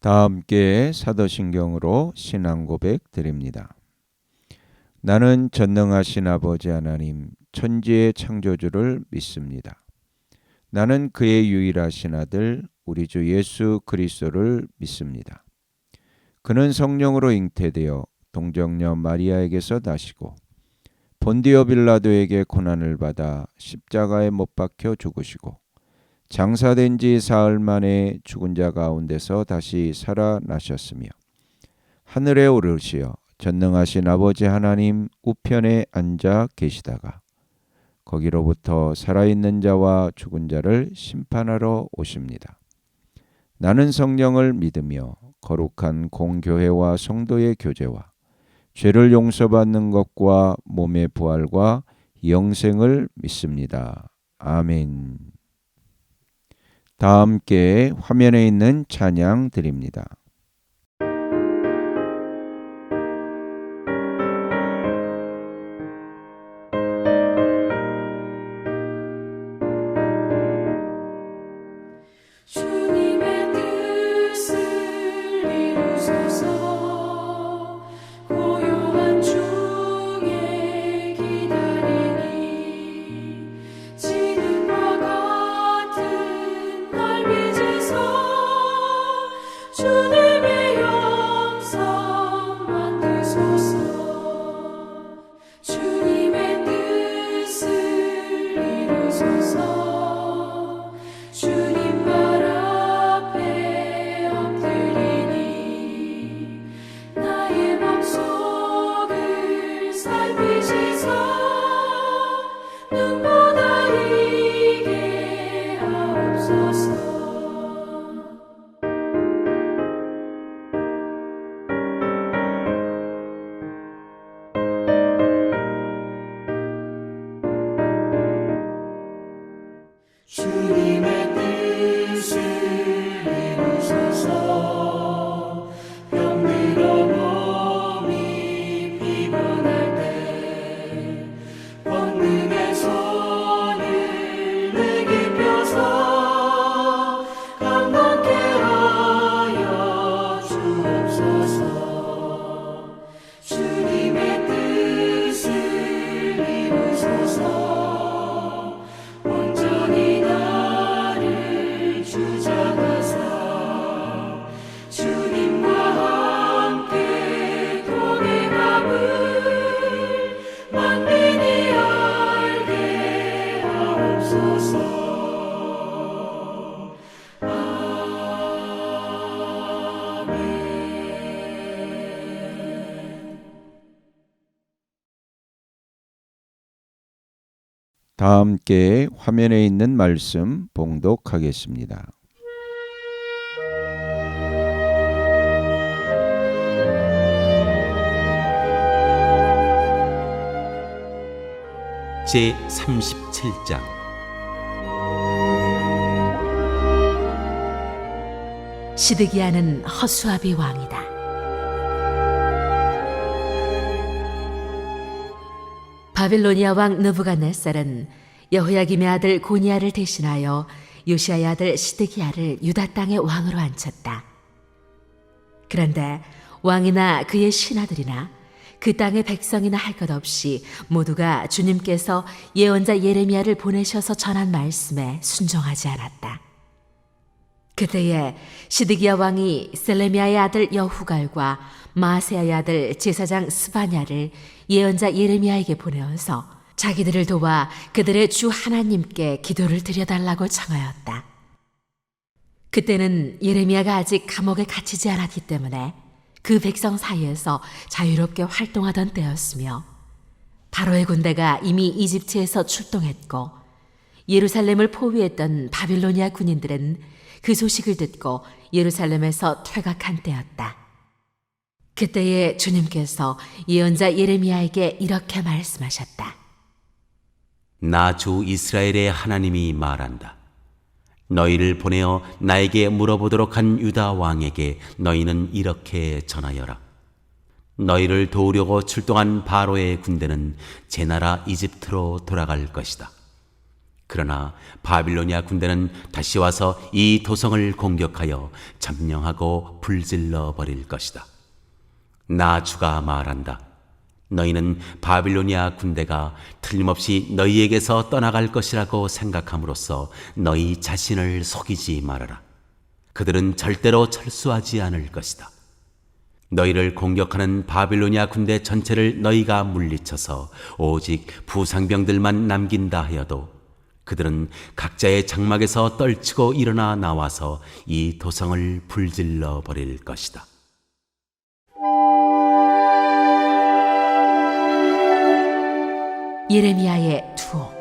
다 함께 사도신경으로 신앙 고백 드립니다. 나는 전능하신 아버지 하나님 천지의 창조주를 믿습니다. 나는 그의 유일하신 아들 우리 주 예수 그리스도를 믿습니다. 그는 성령으로 잉태되어 동정녀 마리아에게서 나시고 본디오 빌라도에게 고난을 받아 십자가에 못 박혀 죽으시고 장사된 지 사흘 만에 죽은 자 가운데서 다시 살아나셨으며 하늘에 오르시어 전능하신 아버지 하나님 우편에 앉아 계시다가 거기로부터 살아있는 자와 죽은 자를 심판하러 오십니다. 나는 성령을 믿으며 거룩한 공교회와 성도의 교제와 죄를 용서받는 것과 몸의 부활과 영생을 믿습니다. 아멘. 다 함께 화면에 있는 찬양 드립니다. 주님의 뜻을 이루소서. 병들어 몸이 피곤할 때 권능의 손을 내게 펴서 강건케 하여 주옵소서. 주님의 뜻을 이루소서. 다 함께 화면에 있는 말씀 봉독하겠습니다. 제37장 시드기야는 허수아비 왕이다. 바빌로니아 왕 느부갓네살은 여호야김의 아들 고니야를 대신하여 요시야의 아들 시드기야를 유다 땅의 왕으로 앉혔다. 그런데 왕이나 그의 신하들이나 그 땅의 백성이나 할 것 없이 모두가 주님께서 예언자 예레미야를 보내셔서 전한 말씀에 순종하지 않았다. 그때에 시드기야 왕이 셀레미야의 아들 여후갈과 마세야의 아들 제사장 스바냐를 예언자 예레미야에게 보내어서 자기들을 도와 그들의 주 하나님께 기도를 드려달라고 청하였다. 그때는 예레미야가 아직 감옥에 갇히지 않았기 때문에 그 백성 사이에서 자유롭게 활동하던 때였으며 바로의 군대가 이미 이집트에서 출동했고 예루살렘을 포위했던 바빌로니아 군인들은 그 소식을 듣고 예루살렘에서 퇴각한 때였다. 그때에 주님께서 예언자 예레미야에게 이렇게 말씀하셨다. 나 주 이스라엘의 하나님이 말한다. 너희를 보내어 나에게 물어보도록 한 유다 왕에게 너희는 이렇게 전하여라. 너희를 도우려고 출동한 바로의 군대는 제 나라 이집트로 돌아갈 것이다. 그러나 바빌로니아 군대는 다시 와서 이 도성을 공격하여 점령하고 불질러 버릴 것이다. 나 주가 말한다. 너희는 바빌로니아 군대가 틀림없이 너희에게서 떠나갈 것이라고 생각함으로써 너희 자신을 속이지 말아라. 그들은 절대로 철수하지 않을 것이다. 너희를 공격하는 바빌로니아 군대 전체를 너희가 물리쳐서 오직 부상병들만 남긴다 하여도 그들은 각자의 장막에서 떨치고 일어나 나와서 이 도성을 불질러 버릴 것이다. 예레미야의 투옥.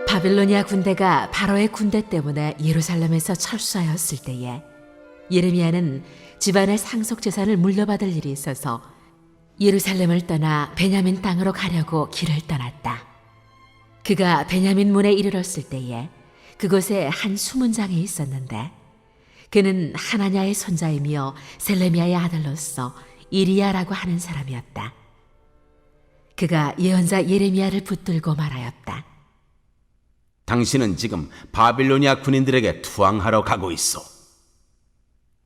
바빌로니아 군대가 바로의 군대 때문에 예루살렘에서 철수하였을 때에 예레미야는 집안의 상속 재산을 물려받을 일이 있어서 예루살렘을 떠나 베냐민 땅으로 가려고 길을 떠났다. 그가 베냐민 문에 이르렀을 때에 그곳에 한 수문장이 있었는데 그는 하나냐의 손자이며 셀레미야의 아들로서 이리야라고 하는 사람이었다. 그가 예언자 예레미야를 붙들고 말하였다. 당신은 지금 바빌로니아 군인들에게 투항하러 가고 있어.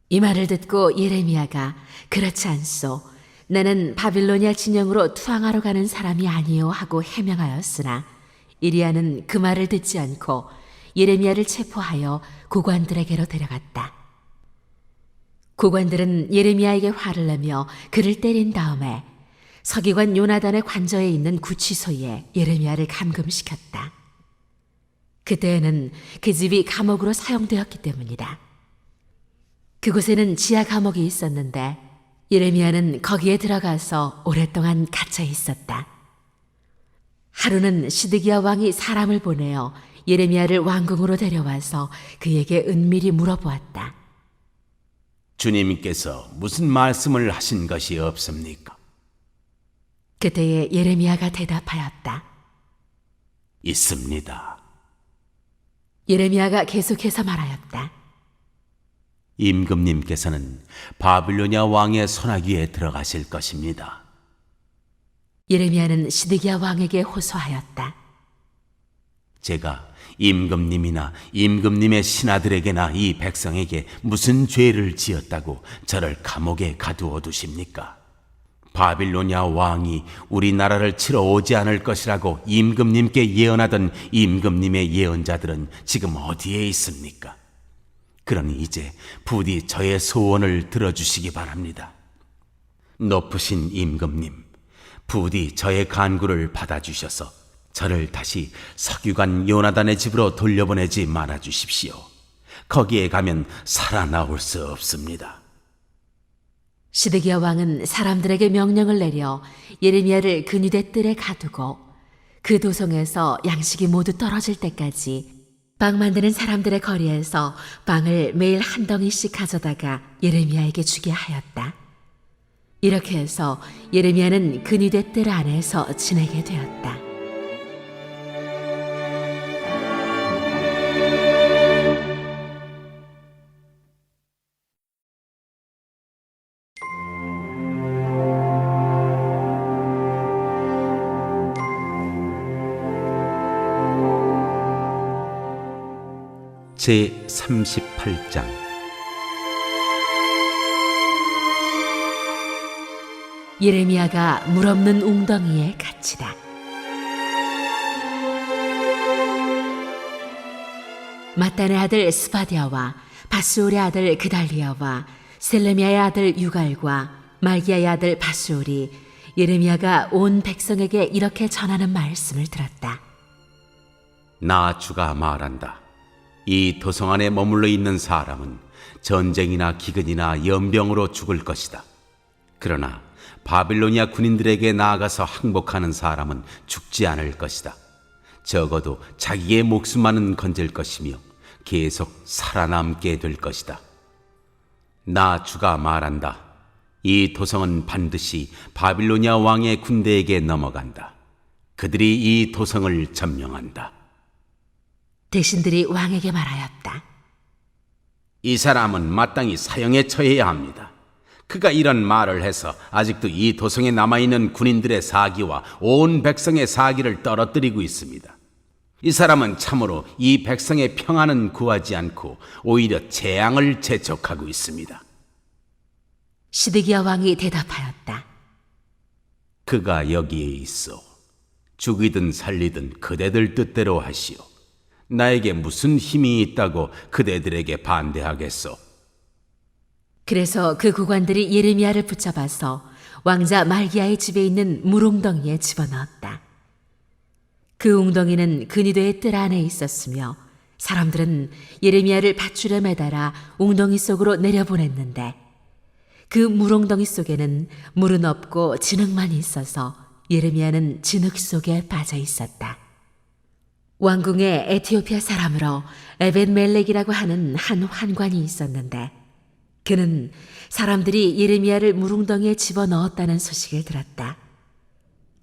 이 말을 듣고 예레미야가 그렇지 않소. 나는 바빌로니아 진영으로 투항하러 가는 사람이 아니요 하고 해명하였으나 이리야는 그 말을 듣지 않고 예레미야를 체포하여 고관들에게로 데려갔다. 고관들은 예레미야에게 화를 내며 그를 때린 다음에 서기관 요나단의 관저에 있는 구치소에 예레미야를 감금시켰다. 그때에는 그 집이 감옥으로 사용되었기 때문이다. 그곳에는 지하 감옥이 있었는데 예레미야는 거기에 들어가서 오랫동안 갇혀 있었다. 하루는 시드기야 왕이 사람을 보내어 예레미야를 왕궁으로 데려와서 그에게 은밀히 물어보았다. 주님께서 무슨 말씀을 하신 것이 없습니까? 그때에 예레미야가 대답하였다. 있습니다. 예레미야가 계속해서 말하였다. 임금님께서는 바빌로니아 왕의 손아귀에 들어가실 것입니다. 예레미야는 시드기야 왕에게 호소하였다. 제가 임금님이나 임금님의 신하들에게나 이 백성에게 무슨 죄를 지었다고 저를 감옥에 가두어 두십니까? 바빌로니아 왕이 우리나라를 치러 오지 않을 것이라고 임금님께 예언하던 임금님의 예언자들은 지금 어디에 있습니까? 그러니 이제 부디 저의 소원을 들어주시기 바랍니다. 높으신 임금님, 부디 저의 간구를 받아주셔서 저를 다시 서기관 요나단의 집으로 돌려보내지 말아주십시오. 거기에 가면 살아나올 수 없습니다. 시드기야 왕은 사람들에게 명령을 내려 예레미야를 근위대 뜰에 가두고 그 도성에서 양식이 모두 떨어질 때까지 빵 만드는 사람들의 거리에서 빵을 매일 한 덩이씩 가져다가 예레미야에게 주게 하였다. 이렇게 해서 예레미야는 근위대 뜰 안에서 지내게 되었다. 제 38장. 예레미야가 물 없는 웅덩이에 갇히다. 마단의 아들 스바디아와 바스울의 아들 그달리아와 셀레미야의 아들 유갈과 말기야의 아들 바스울이 예레미야가 온 백성에게 이렇게 전하는 말씀을 들었다. 나 주가 말한다. 이 도성 안에 머물러 있는 사람은 전쟁이나 기근이나 연병으로 죽을 것이다. 그러나 바빌로니아 군인들에게 나아가서 항복하는 사람은 죽지 않을 것이다. 적어도 자기의 목숨만은 건질 것이며 계속 살아남게 될 것이다. 나 주가 말한다. 이 도성은 반드시 바빌로니아 왕의 군대에게 넘어간다. 그들이 이 도성을 점령한다. 대신들이 왕에게 말하였다. 이 사람은 마땅히 사형에 처해야 합니다. 그가 이런 말을 해서 아직도 이 도성에 남아있는 군인들의 사기와 온 백성의 사기를 떨어뜨리고 있습니다. 이 사람은 참으로 이 백성의 평안은 구하지 않고 오히려 재앙을 재촉하고 있습니다. 시드기야 왕이 대답하였다. 그가 여기에 있어. 죽이든 살리든 그대들 뜻대로 하시오. 나에게 무슨 힘이 있다고 그대들에게 반대하겠소? 그래서 그 구관들이 예레미야를 붙잡아서 왕자 말기야의 집에 있는 물웅덩이에 집어넣었다. 그 웅덩이는 근위대의 뜰 안에 있었으며 사람들은 예레미야를 밧줄에 매달아 웅덩이 속으로 내려보냈는데 그 물웅덩이 속에는 물은 없고 진흙만 있어서 예레미야는 진흙 속에 빠져 있었다. 왕궁에 에티오피아 사람으로 에벤멜렉이라고 하는 한 환관이 있었는데 그는 사람들이 예레미야를 물웅덩이에 집어넣었다는 소식을 들었다.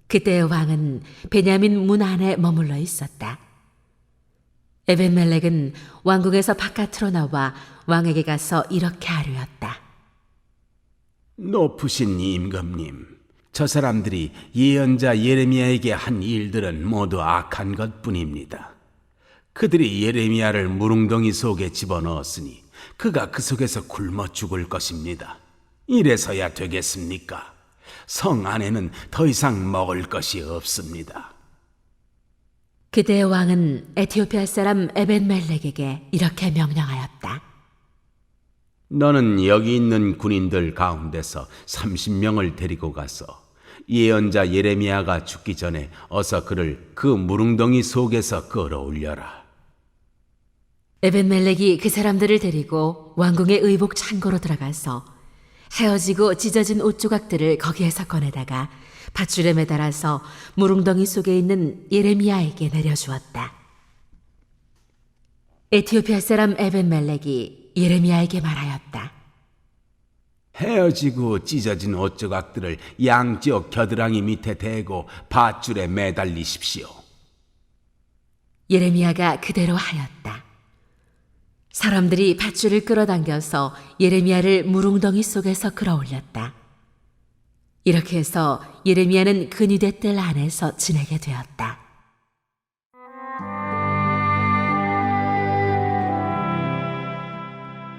그때 왕은 베냐민 문 안에 머물러 있었다. 에벤멜렉은 왕궁에서 바깥으로 나와 왕에게 가서 이렇게 아뢰었다. 높으신 임금님, 저 사람들이 예언자 예레미야에게 한 일들은 모두 악한 것뿐입니다. 그들이 예레미야를 물웅덩이 속에 집어넣었으니 그가 그 속에서 굶어 죽을 것입니다. 이래서야 되겠습니까? 성 안에는 더 이상 먹을 것이 없습니다. 그때 왕은 에티오피아 사람 에벤멜렉에게 이렇게 명령하였다. 너는 여기 있는 군인들 가운데서 30명을 데리고 가서 예언자 예레미야가 죽기 전에 어서 그를 그 물웅덩이 속에서 끌어올려라. 에벤멜렉이 그 사람들을 데리고 왕궁의 의복 창고로 들어가서 헤어지고 찢어진 옷 조각들을 거기에서 꺼내다가 밧줄에 매달아서 물웅덩이 속에 있는 예레미야에게 내려주었다. 에티오피아 사람 에벤멜렉이 예레미야에게 말하였다. 헤어지고 찢어진 옷 조각들을 양쪽 겨드랑이 밑에 대고 밧줄에 매달리십시오. 예레미야가 그대로 하였다. 사람들이 밧줄을 끌어당겨서 예레미야를 물웅덩이 속에서 끌어올렸다. 이렇게 해서 예레미야는 근위대 뜰 안에서 지내게 되었다.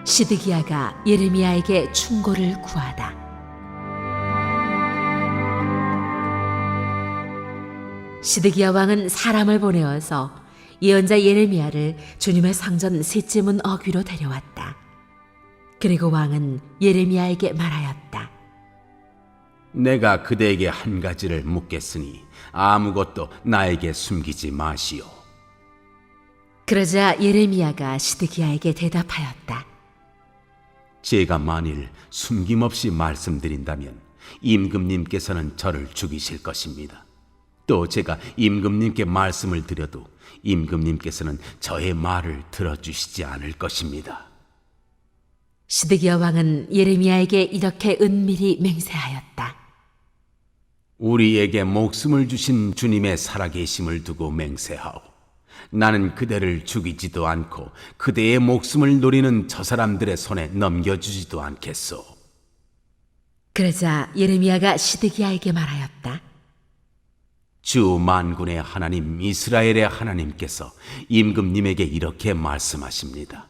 시드기야가 예레미야에게 충고를 구하다. 시드기야 왕은 사람을 보내어서 예언자 예레미야를 주님의 성전 셋째 문 어귀로 데려왔다. 그리고 왕은 예레미야에게 말하였다. 내가 그대에게 한 가지를 묻겠으니 아무것도 나에게 숨기지 마시오. 그러자 예레미야가 시드기야에게 대답하였다. 제가 만일 숨김없이 말씀드린다면 임금님께서는 저를 죽이실 것입니다. 또 제가 임금님께 말씀을 드려도 임금님께서는 저의 말을 들어주시지 않을 것입니다. 시드기야 왕은 예레미야에게 이렇게 은밀히 맹세하였다. 우리에게 목숨을 주신 주님의 살아계심을 두고 맹세하오. 나는 그대를 죽이지도 않고 그대의 목숨을 노리는 저 사람들의 손에 넘겨주지도 않겠소. 그러자 예레미야가 시드기야에게 말하였다. 주 만군의 하나님 이스라엘의 하나님께서 임금님에게 이렇게 말씀하십니다.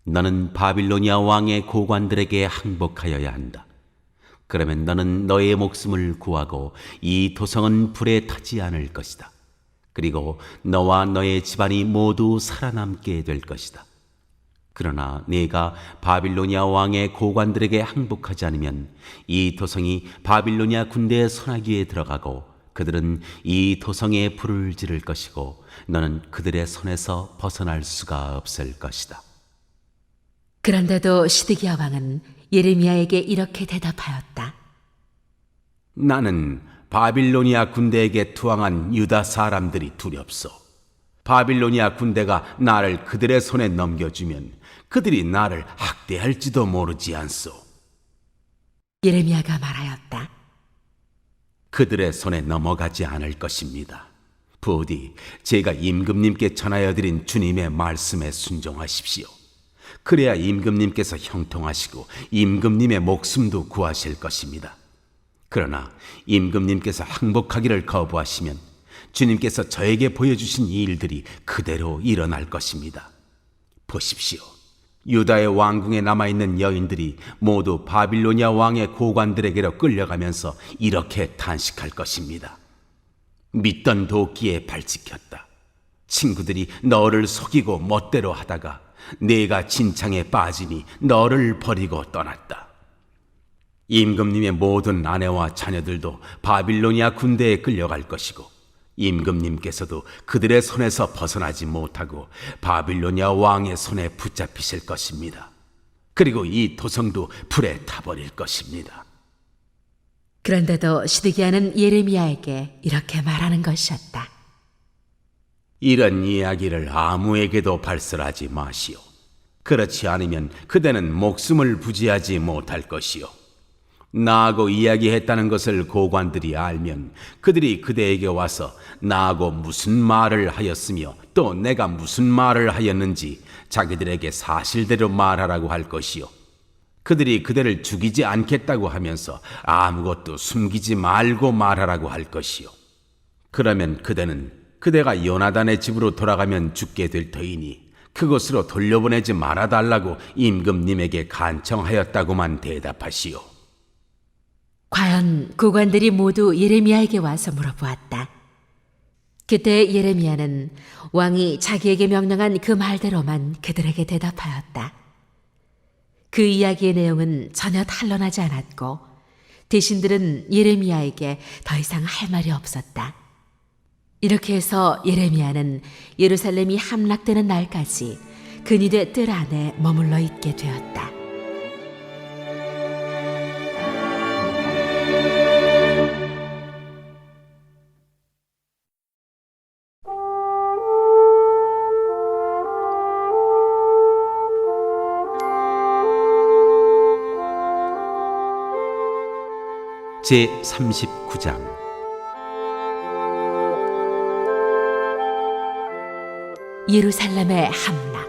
너는 바빌로니아 왕의 고관들에게 항복하여야 한다. 그러면 너는 너의 목숨을 구하고 이 도성은 불에 타지 않을 것이다. 그리고 너와 너의 집안이 모두 살아남게 될 것이다. 그러나 네가 바빌로니아 왕의 고관들에게 항복하지 않으면 이 도성이 바빌로니아 군대의 손아귀에 들어가고 그들은 이 도성에 불을 지를 것이고 너는 그들의 손에서 벗어날 수가 없을 것이다. 그런데도 시드기야 왕은 예레미야에게 이렇게 대답하였다. 나는 바빌로니아 군대에게 투항한 유다 사람들이 두렵소. 바빌로니아 군대가 나를 그들의 손에 넘겨주면 그들이 나를 학대할지도 모르지 않소. 예레미야가 말하였다. 그들의 손에 넘어가지 않을 것입니다. 부디 제가 임금님께 전하여 드린 주님의 말씀에 순종하십시오. 그래야 임금님께서 형통하시고 임금님의 목숨도 구하실 것입니다. 그러나 임금님께서 항복하기를 거부하시면 주님께서 저에게 보여주신 이 일들이 그대로 일어날 것입니다. 보십시오. 유다의 왕궁에 남아있는 여인들이 모두 바빌로니아 왕의 고관들에게로 끌려가면서 이렇게 탄식할 것입니다. 믿던 도끼에 발찍혔다. 친구들이 너를 속이고 멋대로 하다가 내가 진창에 빠지니 너를 버리고 떠났다. 임금님의 모든 아내와 자녀들도 바빌로니아 군대에 끌려갈 것이고 임금님께서도 그들의 손에서 벗어나지 못하고 바빌로니아 왕의 손에 붙잡히실 것입니다. 그리고 이 도성도 불에 타버릴 것입니다. 그런데도 시드기야는 예레미야에게 이렇게 말하는 것이었다. 이런 이야기를 아무에게도 발설하지 마시오. 그렇지 않으면 그대는 목숨을 부지하지 못할 것이오. 나하고 이야기했다는 것을 고관들이 알면 그들이 그대에게 와서 나하고 무슨 말을 하였으며 또 내가 무슨 말을 하였는지 자기들에게 사실대로 말하라고 할 것이요. 그들이 그대를 죽이지 않겠다고 하면서 아무것도 숨기지 말고 말하라고 할 것이요. 그러면 그대는 그대가 요나단의 집으로 돌아가면 죽게 될 터이니 그곳으로 돌려보내지 말아달라고 임금님에게 간청하였다고만 대답하시오. 과연 고관들이 모두 예레미야에게 와서 물어보았다. 그때 예레미야는 왕이 자기에게 명령한 그 말대로만 그들에게 대답하였다. 그 이야기의 내용은 전혀 탄로나지 않았고 대신들은 예레미야에게 더 이상 할 말이 없었다. 이렇게 해서 예레미야는 예루살렘이 함락되는 날까지 근위대 뜰 안에 머물러 있게 되었다. 제 39장 예루살렘의 함락.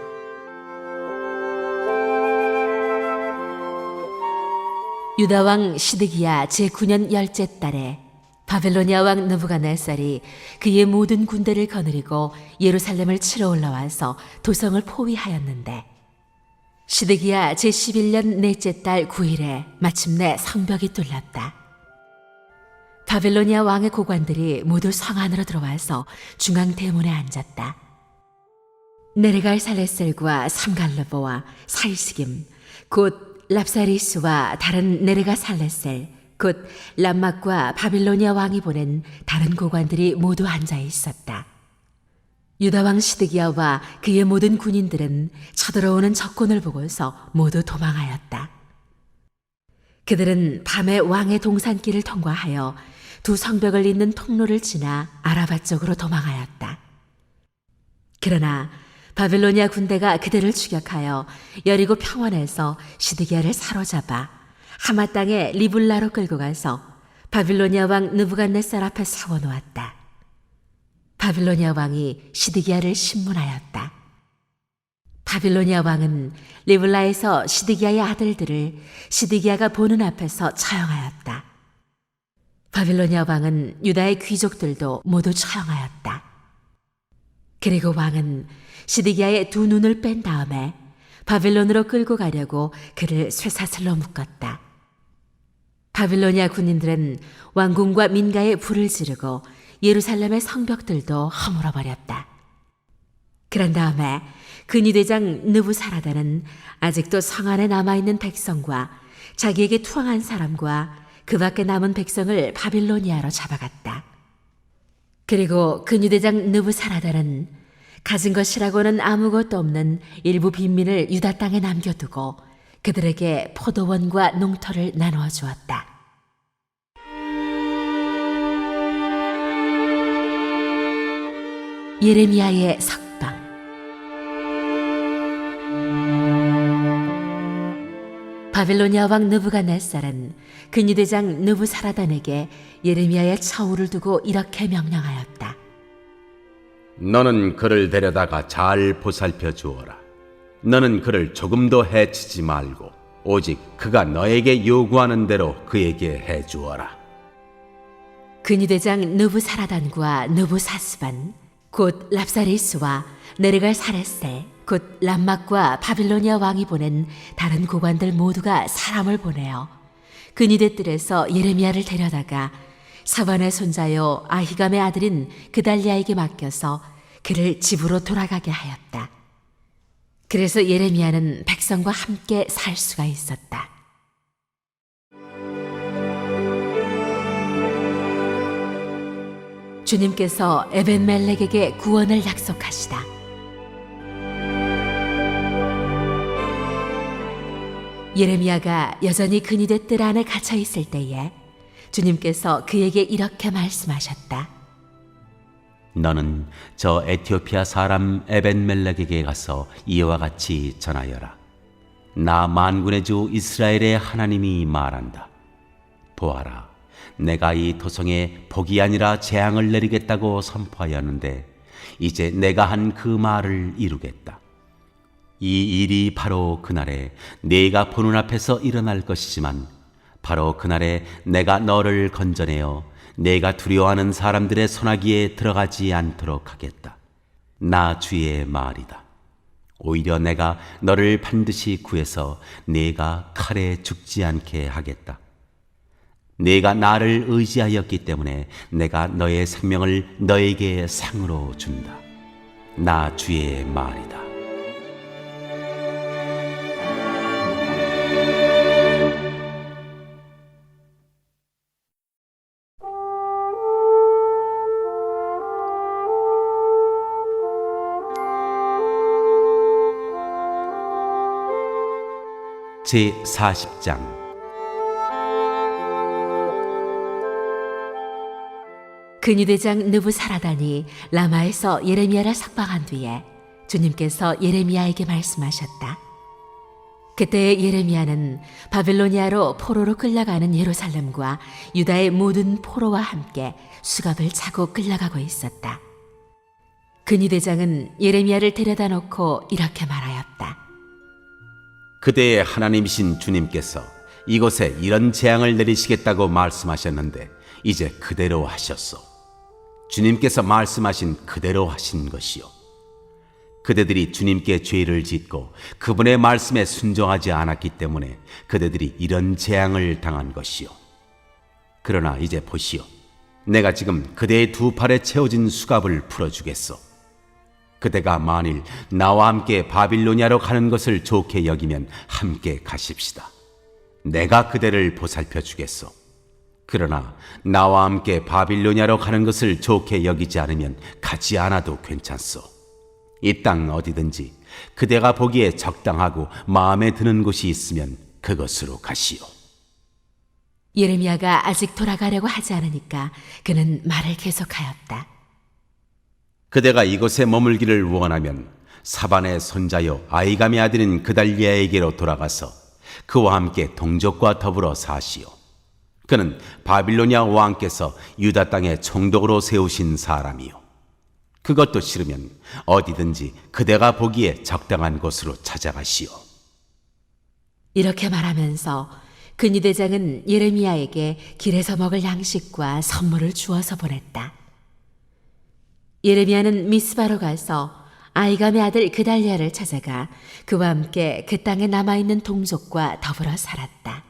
유다 왕 시드기야 제9년 10째 달에 바벨로니아 왕 느부갓네살이 그의 모든 군대를 거느리고 예루살렘을 치러 올라와서 도성을 포위하였는데 시드기야 제11년 넷째 달 9일에 마침내 성벽이 뚫렸다. 바벨로니아 왕의 고관들이 모두 성 안으로 들어와서 중앙 대문에 앉았다. 네르갈 살레셀과 삼갈르보와 사이스김 곧 랍사리스와 다른 네르가 살레셀 곧 람막과 바빌로니아 왕이 보낸 다른 고관들이 모두 앉아 있었다. 유다 왕 시드기야와 그의 모든 군인들은 쳐들어오는 적군을 보고서 모두 도망하였다. 그들은 밤에 왕의 동산길을 통과하여 두 성벽을 잇는 통로를 지나 아라바 쪽으로 도망하였다. 그러나 바빌로니아 군대가 그들을 추격하여 여리고 평원에서 시드기야를 사로잡아 하마 땅의 리블라로 끌고 가서 바빌로니아 왕 느부갓네살 앞에 세워놓았다. 바빌로니아 왕이 시드기야를 신문하였다. 바빌로니아 왕은 리블라에서 시드기야의 아들들을 시드기야가 보는 앞에서 처형하였다. 바빌로니아 왕은 유다의 귀족들도 모두 처형하였다. 그리고 왕은 시드기야의 두 눈을 뺀 다음에 바빌론으로 끌고 가려고 그를 쇠사슬로 묶었다. 바빌로니아 군인들은 왕궁과 민가에 불을 지르고 예루살렘의 성벽들도 허물어버렸다. 그런 다음에 근위대장 느부사라단은 아직도 성 안에 남아있는 백성과 자기에게 투항한 사람과 그 밖에 남은 백성을 바빌로니아로 잡아갔다. 그리고 근위대장 느부사라단은 가진 것이라고는 아무것도 없는 일부 빈민을 유다 땅에 남겨두고 그들에게 포도원과 농토를 나누어 주었다. 예레미야의 석방. 바빌로니아 왕 느부갓네살은 근위대장 느부사라단에게 예레미야의 처우를 두고 이렇게 명령하였다. 너는 그를 데려다가 잘 보살펴 주어라. 너는 그를 조금도 해치지 말고 오직 그가 너에게 요구하는 대로 그에게 해주어라. 근위대장 느부사라단과 느부사스반 곧 랍사리스와 네르갈 사레세 곧 람막과 바빌로니아 왕이 보낸 다른 고관들 모두가 사람을 보내어 근위대 뜰에서 예레미야를 데려다가 사반의 손자요 아히감의 아들인 그달리아에게 맡겨서 그를 집으로 돌아가게 하였다. 그래서 예레미야는 백성과 함께 살 수가 있었다. 주님께서 에벤멜렉에게 구원을 약속하시다. 예레미야가 여전히 근위대 뜰 안에 갇혀 있을 때에 주님께서 그에게 이렇게 말씀하셨다. 너는 저 에티오피아 사람 에벤멜렉에게 가서 이와 같이 전하여라. 나 만군의 주 이스라엘의 하나님이 말한다. 보아라, 내가 이 토성에 복이 아니라 재앙을 내리겠다고 선포하였는데 이제 내가 한 그 말을 이루겠다. 이 일이 바로 그날에 네가 보는 앞에서 일어날 것이지만 바로 그날에 내가 너를 건져내어 내가 두려워하는 사람들의 손아귀에 들어가지 않도록 하겠다. 나 주의 말이다. 오히려 내가 너를 반드시 구해서 네가 칼에 죽지 않게 하겠다. 네가 나를 의지하였기 때문에 내가 너의 생명을 너에게 상으로 준다. 나 주의 말이다. 제40장. 근위대장 느부사라단이 라마에서 예레미야를 석방한 뒤에 주님께서 예레미야에게 말씀하셨다. 그때 예레미야는 바빌로니아로 포로로 끌려가는 예루살렘과 유다의 모든 포로와 함께 수갑을 차고 끌려가고 있었다. 근위대장은 예레미야를 데려다 놓고 이렇게 말하였다. 그대의 하나님이신 주님께서 이곳에 이런 재앙을 내리시겠다고 말씀하셨는데 이제 그대로 하셨소. 주님께서 말씀하신 그대로 하신 것이요. 그대들이 주님께 죄를 짓고 그분의 말씀에 순종하지 않았기 때문에 그대들이 이런 재앙을 당한 것이요. 그러나 이제 보시오. 내가 지금 그대의 두 팔에 채워진 수갑을 풀어주겠소. 그대가 만일 나와 함께 바빌로니아로 가는 것을 좋게 여기면 함께 가십시다. 내가 그대를 보살펴 주겠소. 그러나 나와 함께 바빌로니아로 가는 것을 좋게 여기지 않으면 가지 않아도 괜찮소. 이 땅 어디든지 그대가 보기에 적당하고 마음에 드는 곳이 있으면 그것으로 가시오. 예레미야가 아직 돌아가려고 하지 않으니까 그는 말을 계속하였다. 그대가 이곳에 머물기를 원하면 사반의 손자요 아히감의 아들인 그달리아에게로 돌아가서 그와 함께 동족과 더불어 사시오. 그는 바빌로니아 왕께서 유다 땅에 총독으로 세우신 사람이요. 그것도 싫으면 어디든지 그대가 보기에 적당한 곳으로 찾아가시오. 이렇게 말하면서 근위대장은 예레미야에게 길에서 먹을 양식과 선물을 주어서 보냈다. 예레미야는 미스바로 가서 아히감의 아들 그달리아를 찾아가 그와 함께 그 땅에 남아있는 동족과 더불어 살았다.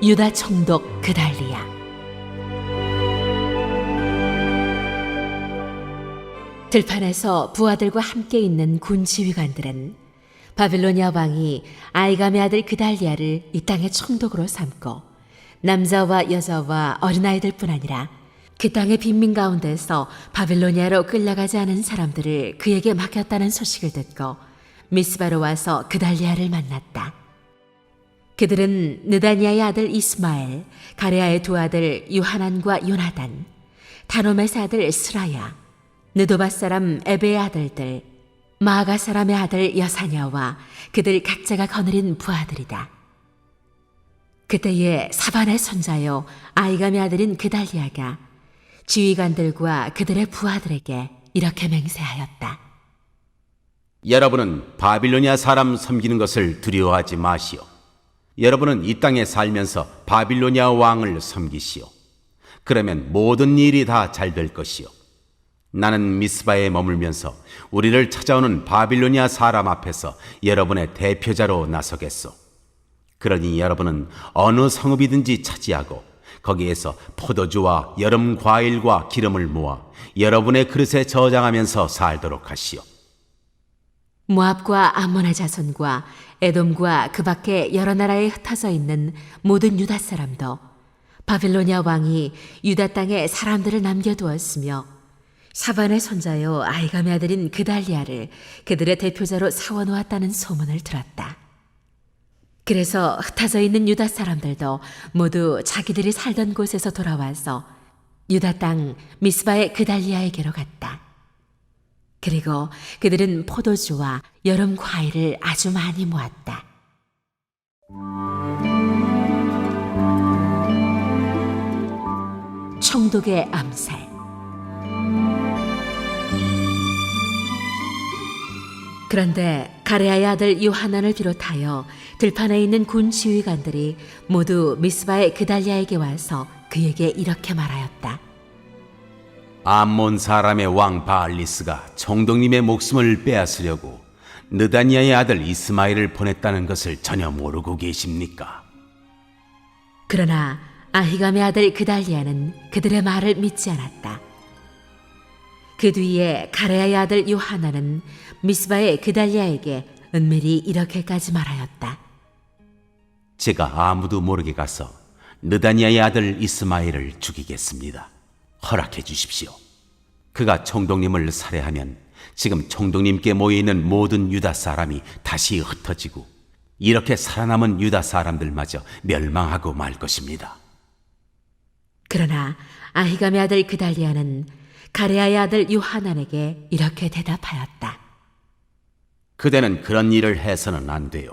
유다 총독 그달리아. 들판에서 부하들과 함께 있는 군 지휘관들은 바빌로니아 왕이 아히감의 아들 그달리아를 이 땅의 총독으로 삼고 남자와 여자와 어린아이들뿐 아니라 그 땅의 빈민 가운데서 바빌로니아로 끌려가지 않은 사람들을 그에게 맡겼다는 소식을 듣고 미스바로 와서 그달리아를 만났다. 그들은 느다니아의 아들 이스마엘, 가레아의 두 아들 유하난과 요나단, 다노메의 아들 스라야, 느도바 사람 에베의 아들들, 마아가 사람의 아들 여사냐와 그들 각자가 거느린 부하들이다. 그때에 사반의 손자요 아히감의 아들인 그달리아가 지휘관들과 그들의 부하들에게 이렇게 맹세하였다. 여러분은 바빌로니아 사람 섬기는 것을 두려워하지 마시오. 여러분은 이 땅에 살면서 바빌로니아 왕을 섬기시오. 그러면 모든 일이 다 잘 될 것이오. 나는 미스바에 머물면서 우리를 찾아오는 바빌로니아 사람 앞에서 여러분의 대표자로 나서겠소. 그러니 여러분은 어느 성읍이든지 차지하고 거기에서 포도주와 여름 과일과 기름을 모아 여러분의 그릇에 저장하면서 살도록 하시오. 모압과 암몬의 자손과 에돔과 그 밖에 여러 나라에 흩어져 있는 모든 유다 사람도 바빌로니아 왕이 유다 땅에 사람들을 남겨두었으며 사반의 손자요 아히감의 아들인 그달리아를 그들의 대표자로 세워놓았다는 소문을 들었다. 그래서 흩어져 있는 유다 사람들도 모두 자기들이 살던 곳에서 돌아와서 유다 땅 미스바의 그달리아에게로 갔다. 그리고 그들은 포도주와 여름 과일을 아주 많이 모았다. 총독의 암살. 그런데 가레아의 아들 요하난을 비롯하여 들판에 있는 군 지휘관들이 모두 미스바의 그달리아에게 와서 그에게 이렇게 말하였다. 암몬 사람의 왕 바알리스가 총독님의 목숨을 빼앗으려고 느다니아의 아들 이스마엘을 보냈다는 것을 전혀 모르고 계십니까? 그러나 아히감의 아들 그달리아는 그들의 말을 믿지 않았다. 그 뒤에 가레아의 아들 요하나는 미스바의 그달리아에게 은밀히 이렇게까지 말하였다. 제가 아무도 모르게 가서 느다니아의 아들 이스마엘을 죽이겠습니다. 허락해 주십시오. 그가 총독님을 살해하면 지금 총독님께 모여있는 모든 유다 사람이 다시 흩어지고 이렇게 살아남은 유다 사람들마저 멸망하고 말 것입니다. 그러나 아히감의 아들 그달리아는 가레아의 아들 요하난에게 이렇게 대답하였다. 그대는 그런 일을 해서는 안 돼요.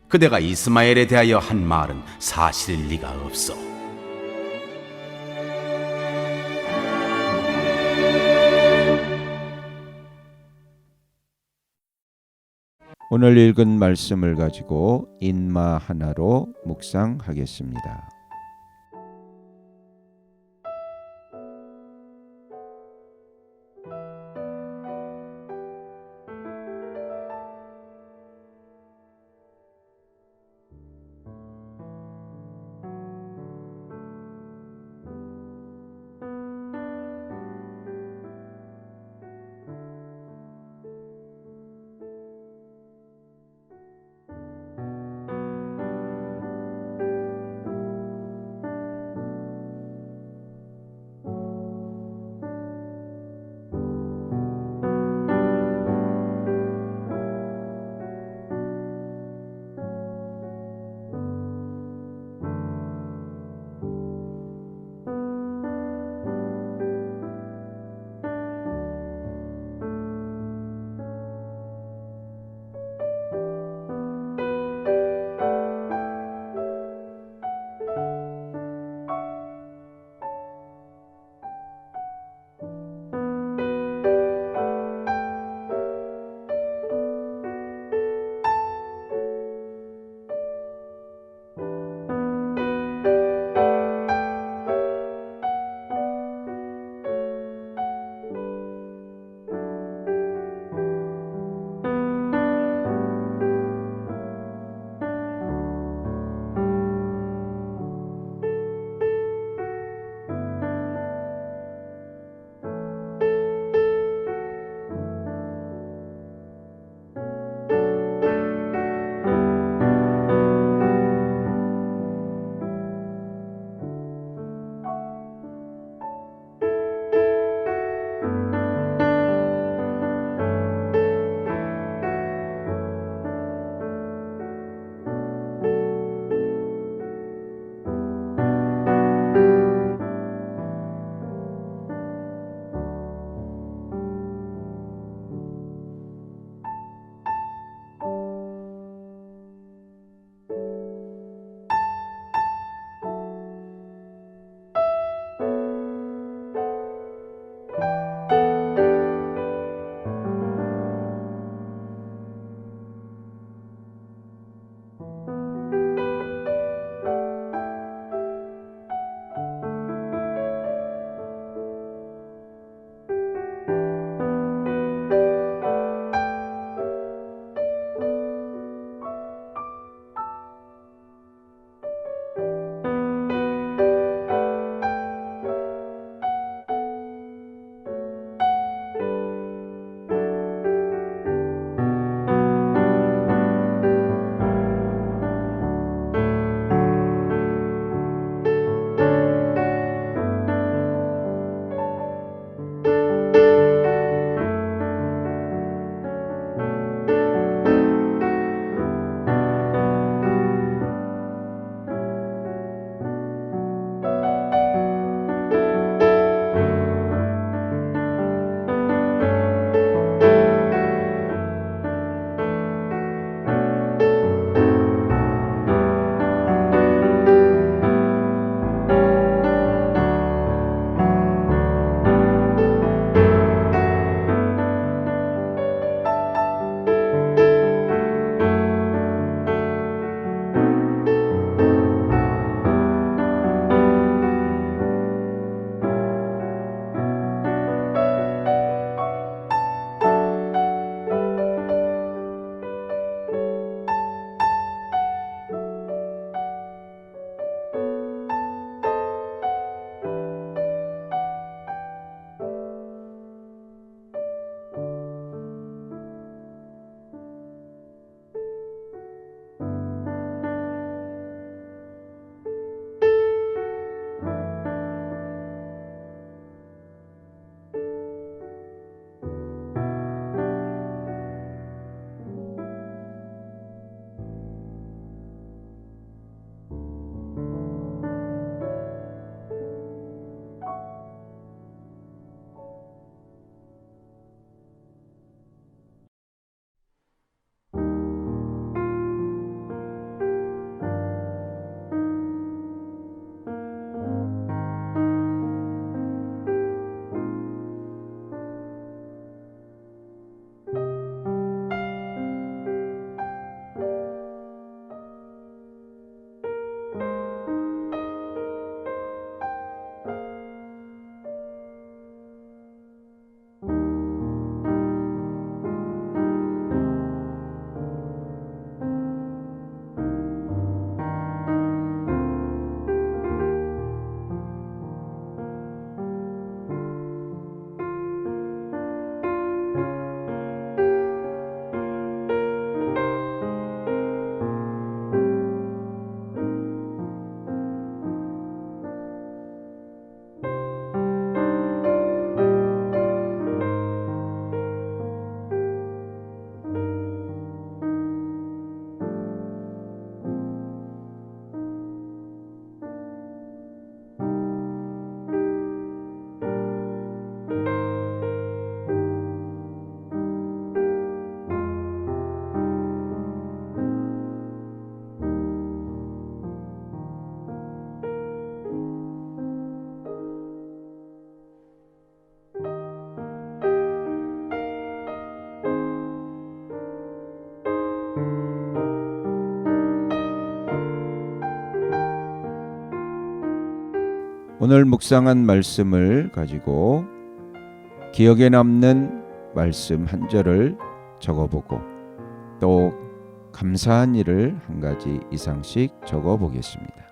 그대가 이스마엘에 대하여 한 말은 사실일 리가 없어. 오늘 읽은 말씀을 가지고 인마 하나로 묵상하겠습니다. 오늘 묵상한 말씀을 가지고 기억에 남는 말씀 한 절을 적어보고 또 감사한 일을 한 가지 이상씩 적어보겠습니다.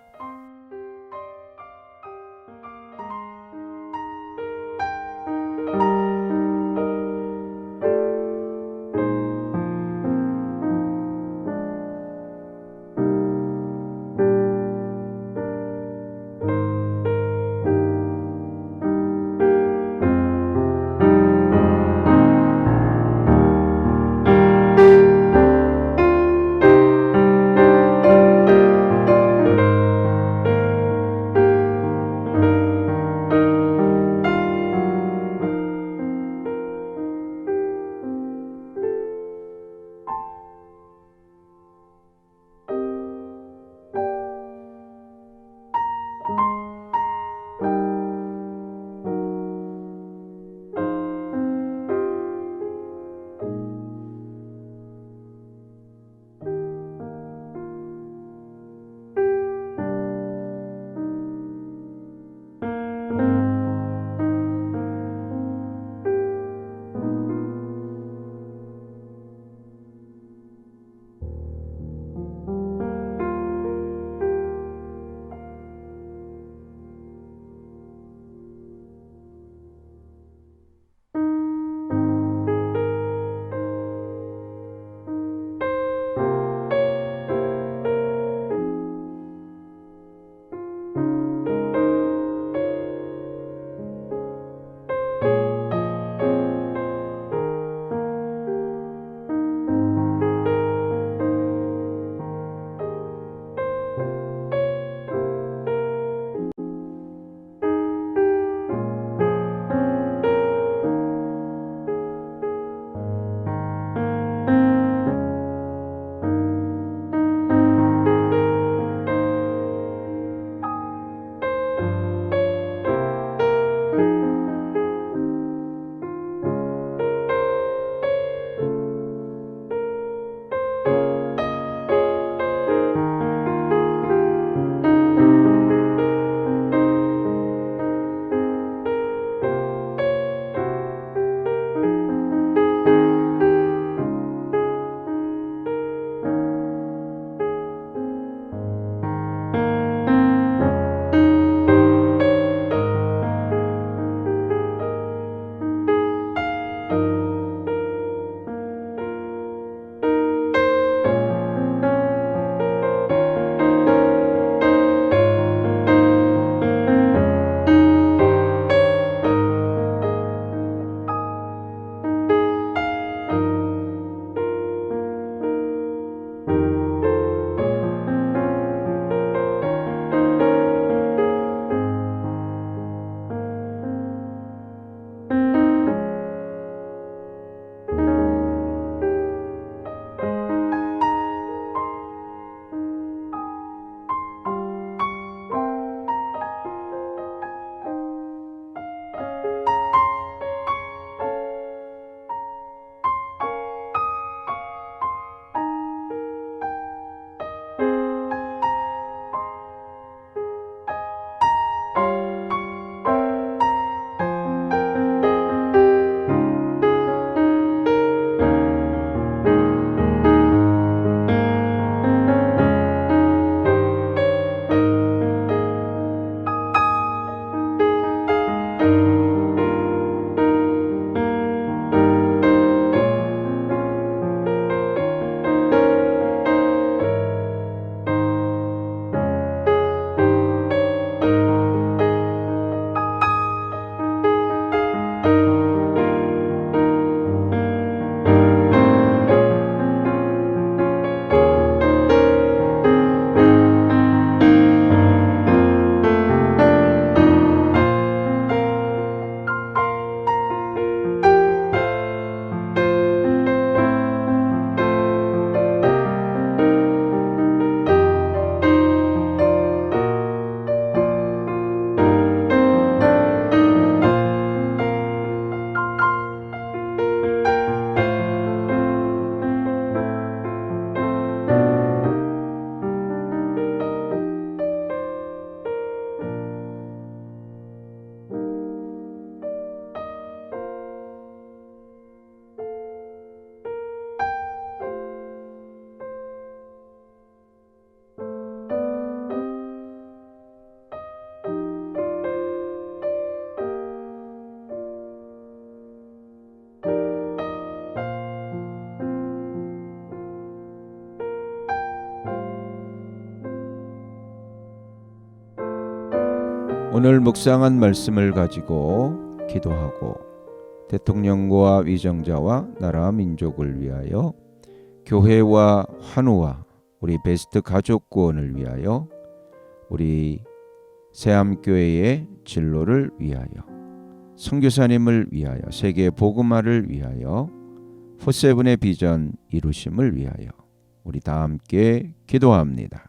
오늘 묵상한 말씀을 가지고 기도하고 대통령과 위정자와 나라 민족을 위하여 교회와 환우와 우리 베스트 가족 구원을 위하여 우리 새암교회의 진로를 위하여 선교사님을 위하여 세계 복음화를 위하여 포세븐의 비전 이루심을 위하여 우리 다 함께 기도합니다.